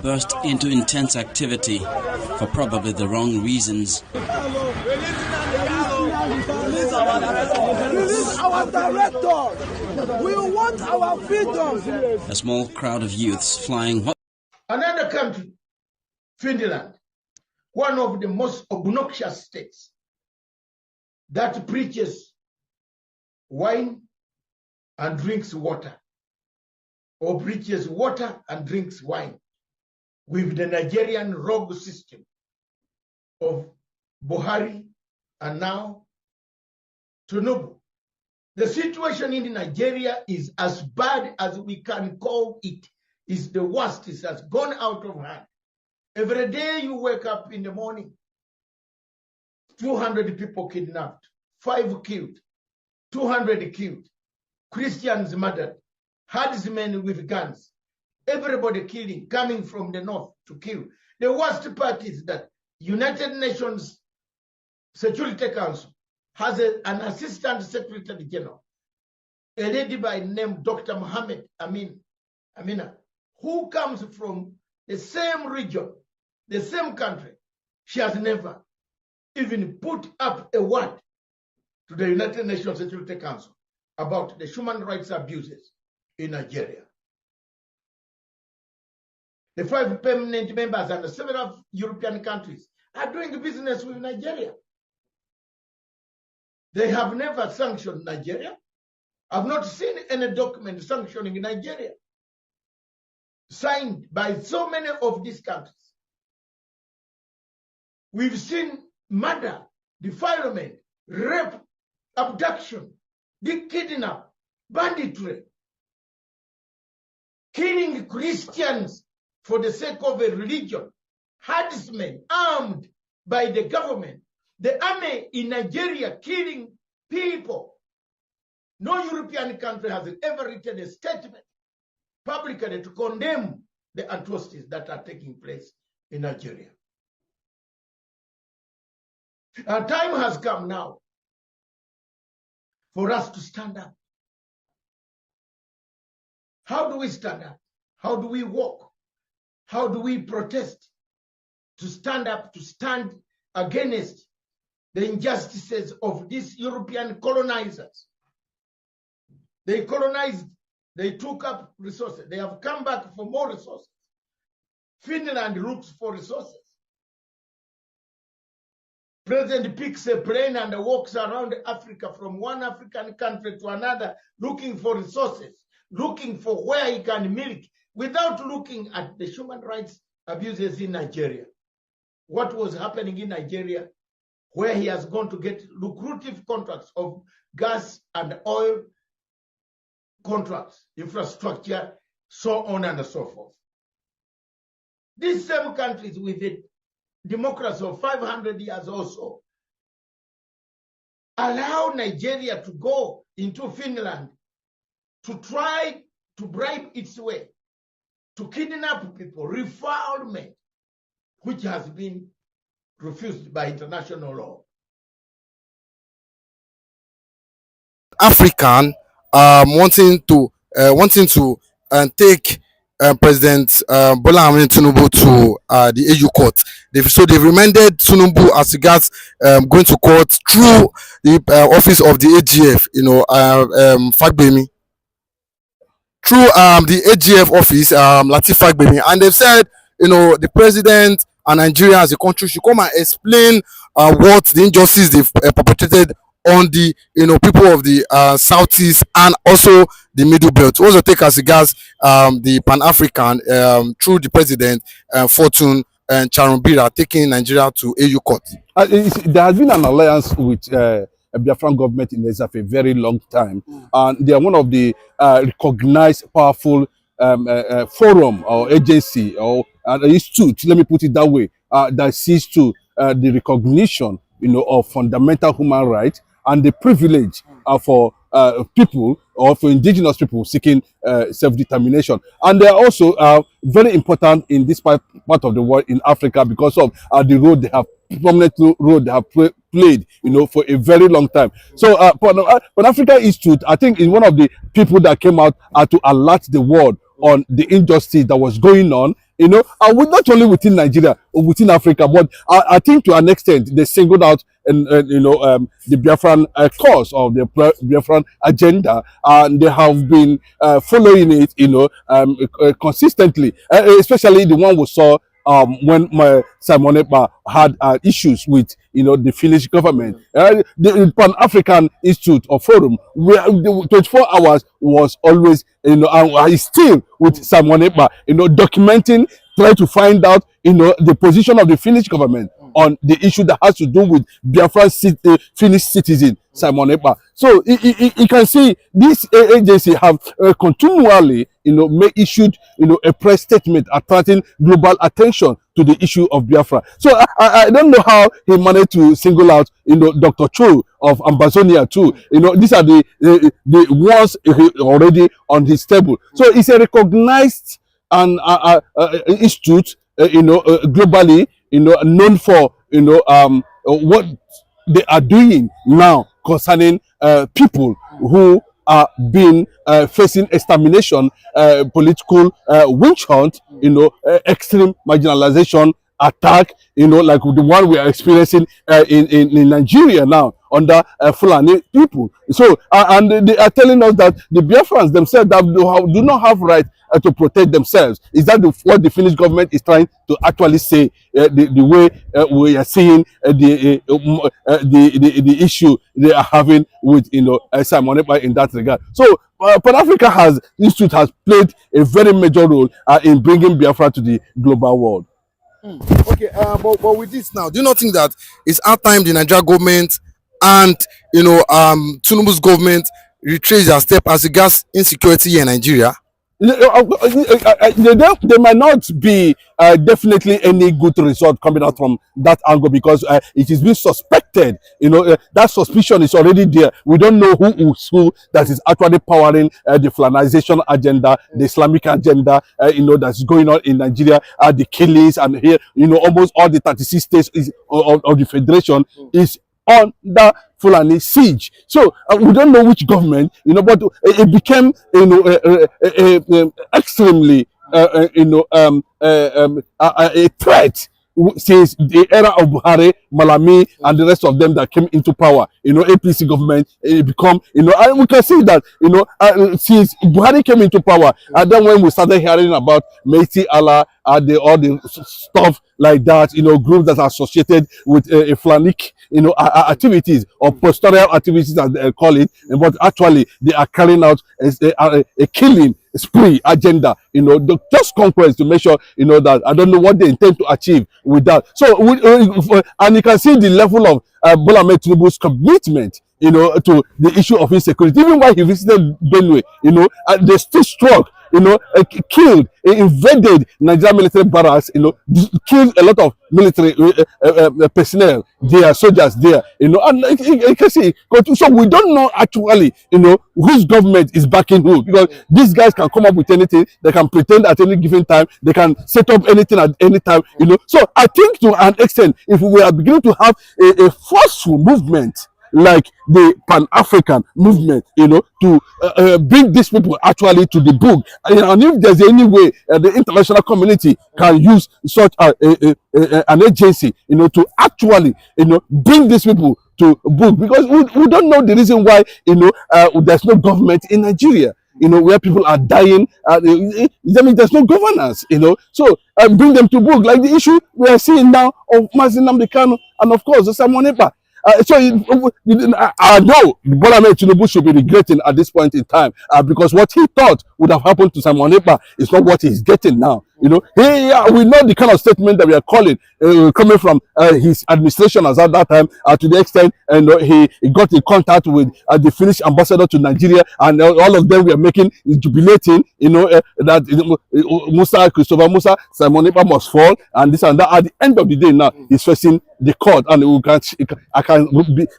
burst into intense activity for probably the wrong reasons. Release our director. We want our freedom. A small crowd of youths flying. Another country, Finland, one of the most obnoxious states that preaches wine and drinks water, or preaches water and drinks wine, with the Nigerian rogue system of Buhari and now Tinubu. The situation in Nigeria is as bad as we can call it. It's the worst. It has gone out of hand. Every day you wake up in the morning, 200 people kidnapped, 5 killed, 200 killed, Christians murdered, herdsmen with guns, everybody killing, coming from the north to kill. The worst part is that United Nations Security Council has an assistant secretary general, a lady by name Dr. Mohammed Amina, who comes from the same region, the same country. She has never even put up a word to the United Nations Security Council about the human rights abuses in Nigeria. The 5 permanent members and several European countries are doing business with Nigeria. They have never sanctioned Nigeria. I've not seen any document sanctioning Nigeria signed by so many of these countries. We've seen murder, defilement, rape, abduction, kidnap, banditry, killing Christians for the sake of a religion, herdsmen armed by the government, the army in Nigeria killing people. No European country has ever written a statement publicly to condemn the atrocities that are taking place in Nigeria. And time has come now for us to stand up. How do we stand up? How do we walk? How do we protest? To stand up, to stand against the injustices of these European colonizers. They colonized, they took up resources. They have come back for more resources. Finland looks for resources. President picks a plane and walks around Africa from one African country to another, looking for resources, looking for where he can milk, without looking at the human rights abuses in Nigeria. What was happening in Nigeria, where he has gone to get lucrative contracts of gas and oil contracts, infrastructure, so on and so forth. These same countries with a democracy of 500 years or so allow Nigeria to go into Finland to try to bribe its way, to kidnap people, refoulement, which has been refused by international law. African wanting to take President Bola Ahmed Tinubu to the AU court. They've remanded Tinubu as regards going to court through the office of the AGF, Fagbemi. Through the AGF office, Latif Fagbemi, and they've said, the president and Nigeria as a country should come and explain what the injustice they've perpetrated on the people of the southeast and also the middle belt. Also take as regards the Pan-African through the president Fortune and Charumbira taking Nigeria to AU court. There has been an alliance with a BIAFRAN government in Nigeria for a very long time, and they are one of the recognized powerful forum or agency or institute, let me put it that way, that sees to the recognition of fundamental human rights and the privilege for people or for indigenous people seeking self-determination. And they are also very important in this part of the world in Africa because of the role they have, prominent role they have played, for a very long time. So Pan-African Institute, I think, is one of the people that came out to alert the world on the injustice that was going on not only within Nigeria or within Africa, but I think to an extent they singled out the Biafran cause of the Biafran agenda, and they have been following it, consistently, especially the one we saw when Simon Ekpa had issues with the Finnish government. The Pan African Institute or Forum, where the 24 hours was always and is still with Simon Ekpa, documenting, trying to find out the position of the Finnish government on the issue that has to do with Biafran Finnish citizen Simon Ekpa. So you can see this agency have continually issued a press statement attracting global attention to the issue of Biafra. So I don't know how he managed to single out Dr. Cho of Ambazonia too. These are the ones already on his table. So it's a recognized and institute globally known for what they are doing now concerning people who are being facing extermination, political witch hunt, extreme marginalization, attack, like the one we are experiencing in Nigeria now under Fulani people. So and they are telling us that the Biafrans themselves do not have right to protect themselves. Is that what the Finnish government is trying to actually say? The way we are seeing the issue they are having with Simon Ekpa in that regard. So Pan Africa Institute has played a very major role in bringing Biafra to the global world. Okay, but with this now, do you not think that it's our time the Nigerian government and Tinubu's government retrace their step as regards insecurity here in Nigeria? There might not be definitely any good result coming out from that angle, because it is being suspected. That suspicion is already there. We don't know who that is actually powering the Fulanization agenda, the Islamic agenda, that's going on in Nigeria, the killings, and here, almost all the 36 states of the federation is under Fulani siege. So we don't know which government, but it became, extremely, a threat since the era of Buhari, Malami, and the rest of them that came into power. APC government, it become, and we can see that, since Buhari came into power, and then when we started hearing about Meiti Allah, all the stuff like that, groups that are associated with Fulanic, activities or pastoral activities, as they call it, but actually they are carrying out a killing spree agenda, just conquest to make sure, that I don't know what they intend to achieve with that. So, and you can see the level of Bola Ahmed Tinubu's commitment, to the issue of insecurity. Even while he visited Benue, they still struck, killed, invaded Nigerian military barracks, killed a lot of military personnel there, soldiers there, and you can see. So we don't know actually, whose government is backing who, because these guys can come up with anything, they can pretend at any given time, they can set up anything at any time, So I think to an extent, if we are beginning to have a forceful movement like the Pan-African movement, to bring these people actually to the book. And if there's any way the international community can use such an agency, to actually, bring these people to book, because we don't know the reason why, there's no government in Nigeria. Where people are dying, there's no governance, So bring them to book, like the issue we are seeing now of nnamdikanu and of course Simon Ekpa. So I know Bola Ahmed Tinubu should be regretting at this point in time, because what he thought would have happened to Simon Ekpa is not what he's getting now. We know the kind of statement that we are calling coming from his administration as at that time, to the extent, and he got in contact with the Finnish ambassador to Nigeria, and all of them were making jubilating, that Christopher Musa, Simon Ekpa must fall, and this and that. At the end of the day, now he's facing the court, and I can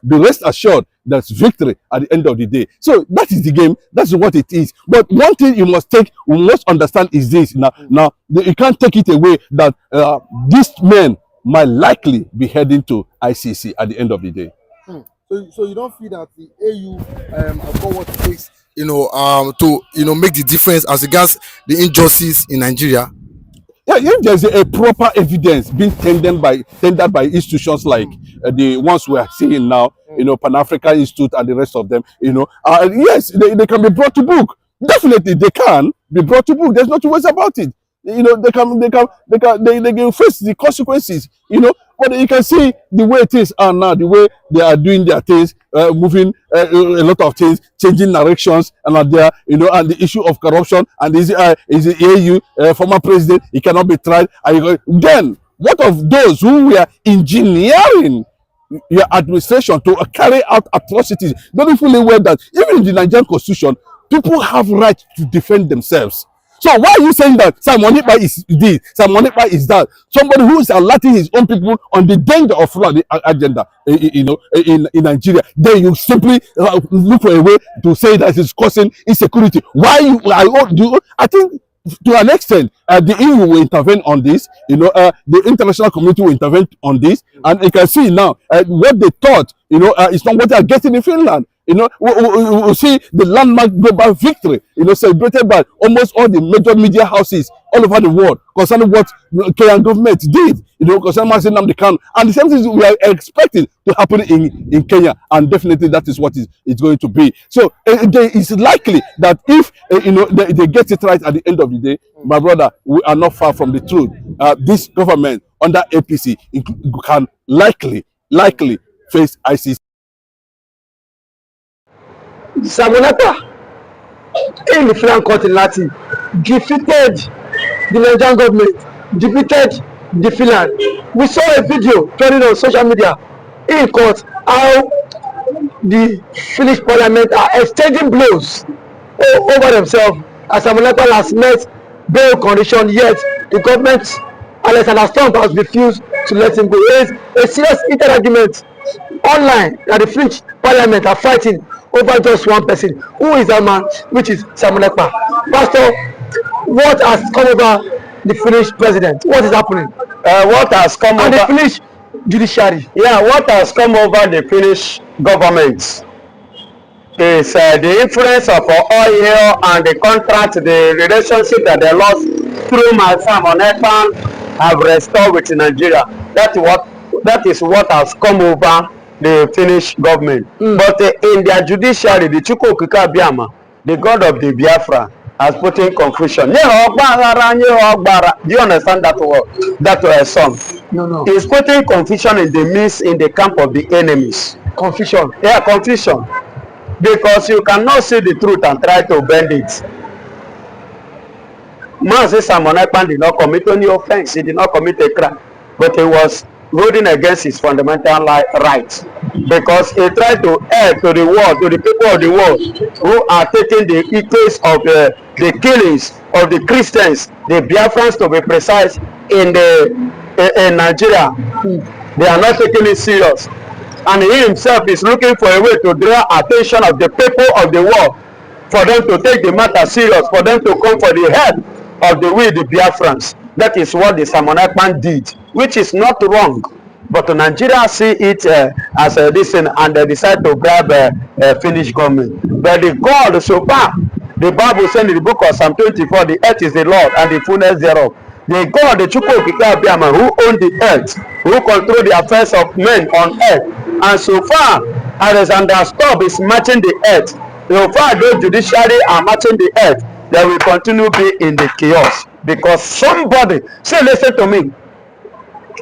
be rest assured that's victory at the end of the day. So that is the game. That's what it is. But one thing we must understand is this. Now you can't take it away that these men might likely be heading to ICC at the end of the day. So you don't feel that the AU have got what it takes, to make the difference as regards the injustice in Nigeria? Yeah, if there's a proper evidence being tendered by institutions like the ones we are seeing now, Pan-African Institute and the rest of them, yes, they can be brought to book. Definitely, they can be brought to book. There's no two ways about it. They can face the consequences. But you can see the way things are now, the way they are doing their things, moving a lot of things, changing directions, and there, and the issue of corruption, and is the AU former president, he cannot be tried. Then, what of those who were engineering your administration to carry out atrocities, knowing fully well that even in the Nigerian constitution, people have right to defend themselves? So why are you saying that Simon Ekpa is this, Simon Ekpa is that? Somebody who is alerting his own people on the danger of flood agenda, in Nigeria. Then you simply look for a way to say that it's causing insecurity. Why I think to an extent, the EU will intervene on this. The international community will intervene on this, and you can see now what they thought. It's not what they are getting in Finland. We see the landmark global victory, celebrated by almost all the major media houses all over the world concerning what Kenyan government did, concerning nnamdikanu, and the same things we are expecting to happen in Kenya, and definitely that is what it's going to be. So it's likely that if they get it right at the end of the day, my brother, we are not far from the truth. This government under APC can likely face ICC. Simon Ekpa in the Finland court in Latin defeated the Nigerian government, defeated the Finland. We saw a video trending on social media in court how the Finnish parliament are exchanging blows over themselves as Simon Ekpa has met bail condition, yet the government Alexander Stubb has refused to let him go. There is a serious heated argument online that the Finnish parliament are fighting over just one person. Who is that man? Which is Simon Ekpa. Pastor, what has come over the Finnish president? What is happening? What has come and over the Finnish judiciary? Yeah, what has come over the Finnish government is the influence of oil and the contract, the relationship that they lost through my Simon Ekpa have restored with Nigeria. That is what has come over the Finnish government. But in their judiciary, the Chukwuokike, the god of the Biafra, has put in confusion. Do you understand that word? That song? No. He's putting confusion in the midst, in the camp of the enemies. Confusion. Yeah, confusion. Because you cannot see the truth and try to bend it. Mazi Simon Ekpa did not commit any offense. He did not commit a crime. But he was voting against his fundamental rights, because he tried to add to the world, to the people of the world who are taking the case of the killings of the Christians, the Biafrans to be precise, in Nigeria. They are not taking it serious, and he himself is looking for a way to draw attention of the people of the world, for them to take the matter serious, for them to come for the head of the Biafrans. That is what the Simon Ekpa did, which is not wrong. But Nigeria see it as a listen, and they decide to grab a Finnish government. But the God so far, the Bible said in the book of Psalm 24, the earth is the Lord and the fullness thereof. The God, the Chukwuokike, who own the earth, who control the affairs of men on earth. And so far, Alexander Stubb is matching the earth. So far, those judiciary are matching the earth, they will continue be in the chaos. Because somebody, say, listen to me,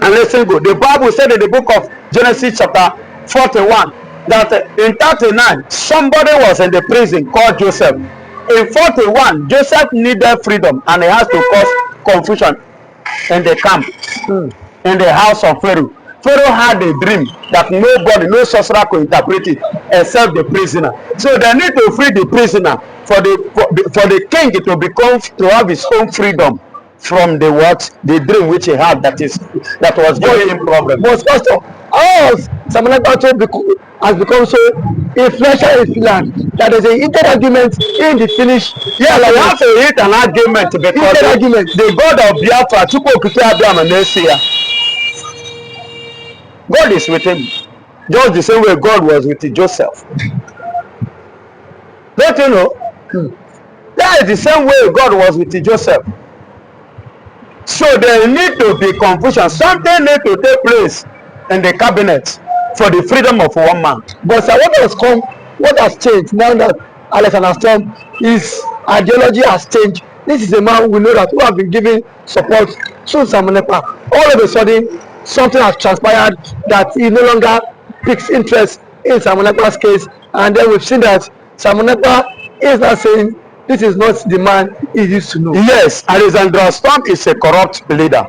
and listen good. The Bible said in the book of Genesis chapter 41, that in 39, somebody was in the prison called Joseph. In 41, Joseph needed freedom, and he has to cause confusion in the camp, in the house of Pharaoh. Pharaoh had a dream that nobody, no sorcerer could interpret it except the prisoner. So they need to free the prisoner for the king to have his own freedom from the dream which he had that was giving him problem. But Pastor, Simon Ekpa has become so influential in Finland that there is a heated argument in the Finnish. Yeah, like you have to hit an argument because the God of Biafra, Chukwuokike, God is with him, just the same way God was with Joseph. Don't you know? That is the same way God was with Joseph. So there need to be confusion. Something need to take place in the cabinet for the freedom of one man. But sir, what has changed now that Alexander Storm, his ideology has changed? This is a man we know that who have been giving support to Simon Ekpa. All of a sudden, something has transpired that he no longer picks interest in Simon Ekpa's case, and then we've seen that Simon Ekpa is not saying this is not the man he used to know. Yes, Alexander Storm is a corrupt leader.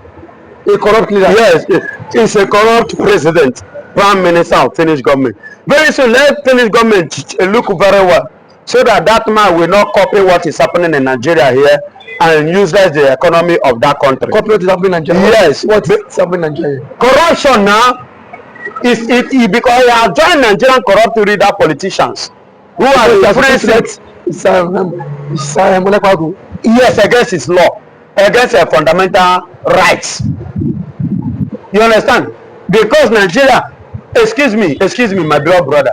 A corrupt leader. Yes, he's a corrupt president, prime minister of Finnish government. Very soon, let Finnish government look very well, so that that man will not copy what is happening in Nigeria here and utilize the economy of that country. Copy what is happening in Nigeria. Yes. What is happening in Nigeria? Corruption now is it because he has joined Nigerian corrupt leader politicians who are the president. Yes, against his law, against fundamental rights. You understand? Because Nigeria, excuse me, my beloved brother.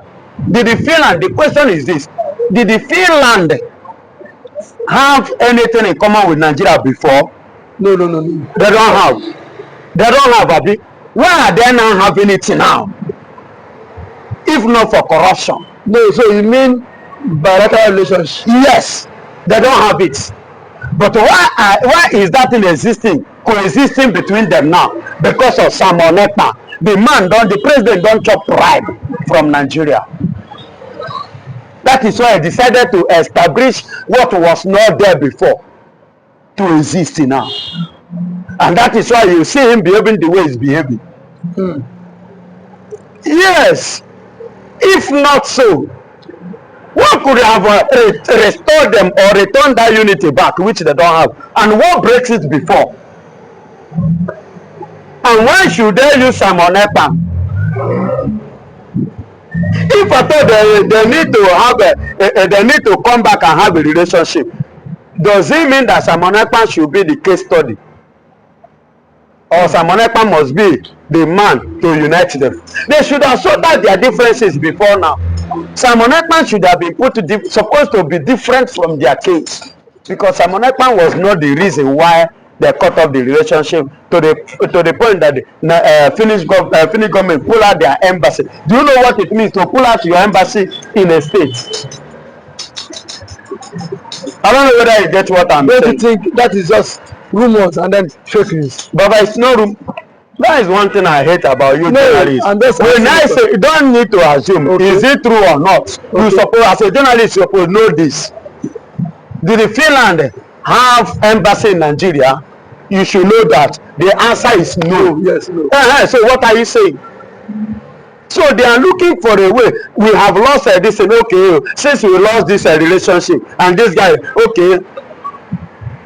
Did the Finland, the question is this, did the Finland have anything in common with Nigeria before? No. They don't have, Abi. Why are they not having it now? If not for corruption. No, so you mean bilateral relationship? Yes, they don't have it. But why is that thing coexisting between them now? Because of Simon Ekpa. The president don't chop bribe from Nigeria. That is why I decided to establish what was not there before to exist now. And that is why you see him behaving the way he's behaving. Yes. If not so, what could have restored them or returned that unity back, which they don't have? And what breaks it before? And why should they use Simon Ekpa? If I thought they need to have they need to come back and have a relationship, does it mean that Simon Ekpa should be the case study? Or Simon Ekpa must be the man to unite them? They should have sorted out their differences before now. Simon Ekpa should have been supposed to be different from their case, because Simon Ekpa was not the reason why they cut off the relationship to the point that the Finnish government pull out their embassy. Do you know what it means to pull out your embassy in a state? I don't know whether you get what I'm saying. Don't you think that is just rumors and then fake news? But it's no room. That is one thing I hate about you journalists. When I say you don't need to assume, is it true or not? You suppose, as a journalist, you suppose know this. Did Finland have embassy in Nigeria? You should know that the answer is no. Yes, no. So what are you saying? So they are looking for a way. We have lost this, and okay, since we lost this relationship, and this guy, okay,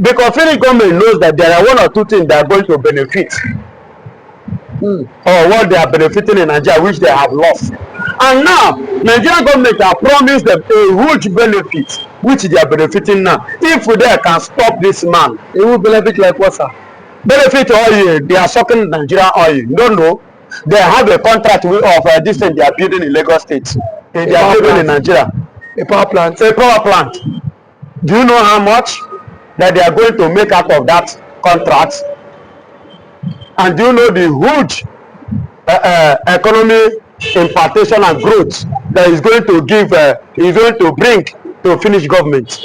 because Finnish government knows that there are one or two things that are going to benefit, or what they are benefiting in Nigeria, which they have lost. And now, Nigerian government have promised them a huge benefit, which they are benefiting now. If they can stop this man, it will benefit like what, sir? Benefit oil, they are sucking Nigerian oil. You don't know. They have a contract of this thing they are building in Lagos State. They are building in Nigeria. A power plant. A power plant. Do you know how much that they are going to make out of that contract? And do you know the huge economy impartation and growth that is going to give, is going to bring to Finnish government?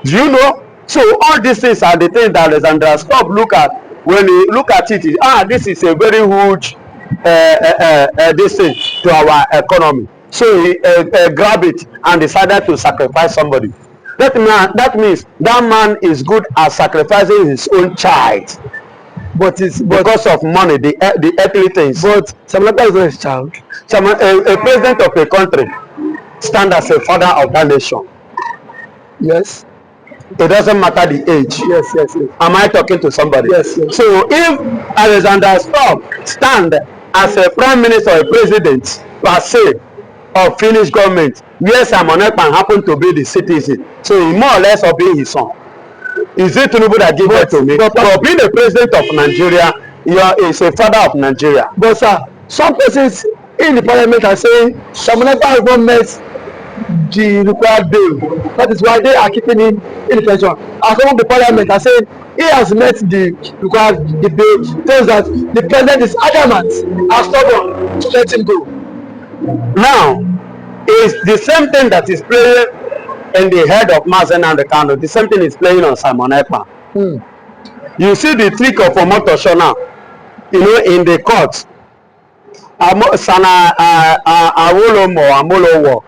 Do you know? So all these things are the things that Alexander Storm look at. When you look at it, this is a very huge this thing to our economy. So he grabbed it and decided to sacrifice somebody. That means that man is good at sacrificing his own child. But it's because of money, the earthly things. But Simon Ekpa is not his child. A president of a country stands as a father of that nation. Yes. It doesn't matter the age. Yes. Am I talking to somebody? Yes. So if Alexander Storm stand as a prime minister or a president per se of Finnish government, where Simon Ekpa happened to be the citizen, so he more or less obey his son. Is it tinubu that give birth to me? But being the president of Nigeria, is a father of Nigeria. But sir, some persons in the parliament are saying Simon Ekpa has not met the required bail. That is why they are keeping him in detention. And some of the parliament are saying he has met the required debate. Tells that the president is adamant and stubborn to let him go. Now, is the same thing that is playing in the head of nnamdikanu, the same thing is playing on Simon Ekpa. You see the trick of Omotosho now, you know, in the court. Sana Amolowo.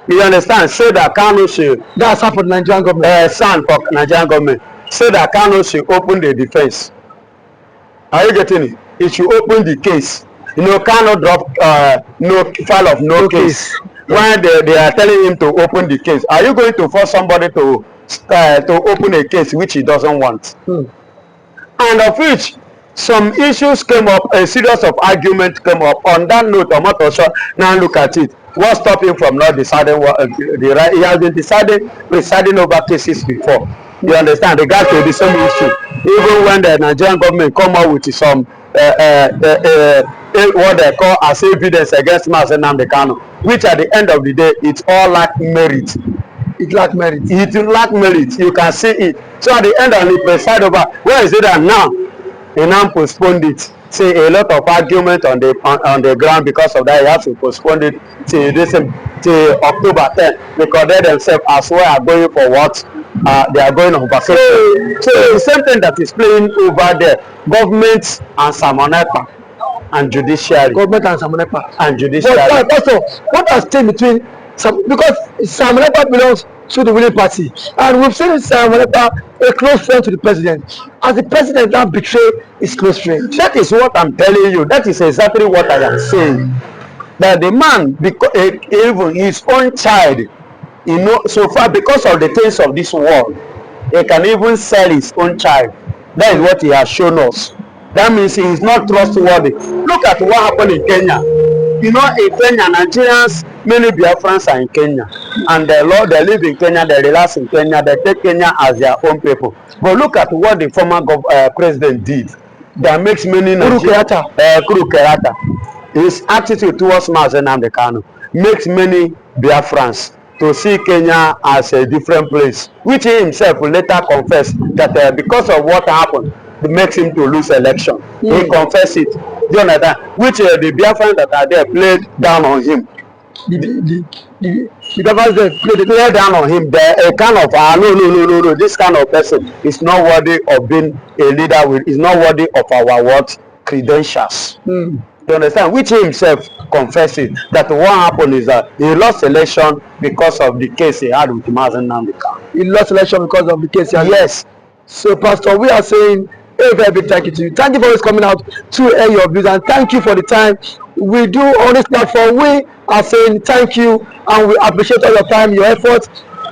You understand? Say that Kanu should. That's for the Nigerian government. Son for Nigerian government. Say that Kanu should open the defense. Are you getting it? It should open the case. You know, Kanu drop no file of no case. When they are telling him to open the case, are you going to force somebody to open a case which he doesn't want? And of which some issues came up, a series of arguments came up. On that note, Omotosho now look at it. What stopped him from not deciding what the right? He has been presiding over cases before. You understand? Regards to the same issue. Even when the Nigerian government come out with some what they call as evidence against nnamdikanu, which at the end of the day, it's all lack merit. It lack merit. It lack merit. You can see it. So at the end of the preside over, where is it that now? He now postponed it. See a lot of argument on the ground because of that. He has to postpone it till October 10 because they themselves as well are going for what they are going over. So the same thing that is playing over there, government and Simon Ekpa and judiciary. Government and Simon Ekpa and judiciary. But also, what has changed between because Simon Ekpa belongs to the ruling party, and we've seen Simon Ekpa a close friend to the president. As the president now betrayed his close friend. That is what I'm telling you. That is exactly what I am saying. That the man, because even his own child, you know, so far because of the things of this world, he can even sell his own child. That is what he has shown us. That means he is not trustworthy. Look at what happened in Kenya. You know, in Kenya, Nigerians, many BIAFRANS are in Kenya, and they live in Kenya, they relax in Kenya, they take Kenya as their own people. But look at what the former president did. That makes many Nigerians, his attitude towards nnamdikanu makes many BIAFRANS to see Kenya as a different place, which he himself will later confess that because of what happened, it makes him to lose election. He confessed it. Do you understand? Which the BIAFRANS that are there played down on him. The BIAFRANS played down on him. A kind of no. This kind of person is not worthy of being a leader. Is not worthy of our credentials. You understand? Which he himself confessed it, that what happened is that he lost election because of the case he had with nnamdikanu. He lost election because of the case he had. Yes. So, Pastor, we are saying a very big thank you to you. Thank you for always coming out to air your views, and thank you for the time we do on this platform. We are saying thank you, and we appreciate all your time, your effort,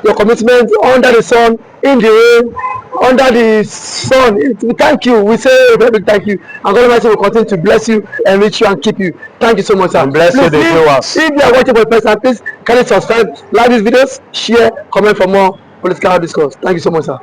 your commitment under the sun, in the rain, under the sun. We thank you. We say a very big thank you, and God Almighty will continue to bless you, enrich you, and keep you. Thank you so much, sir. And bless you, the viewers. If you are watching for the first time, please kindly subscribe, like these videos, share, comment for more political discourse. Thank you so much, sir.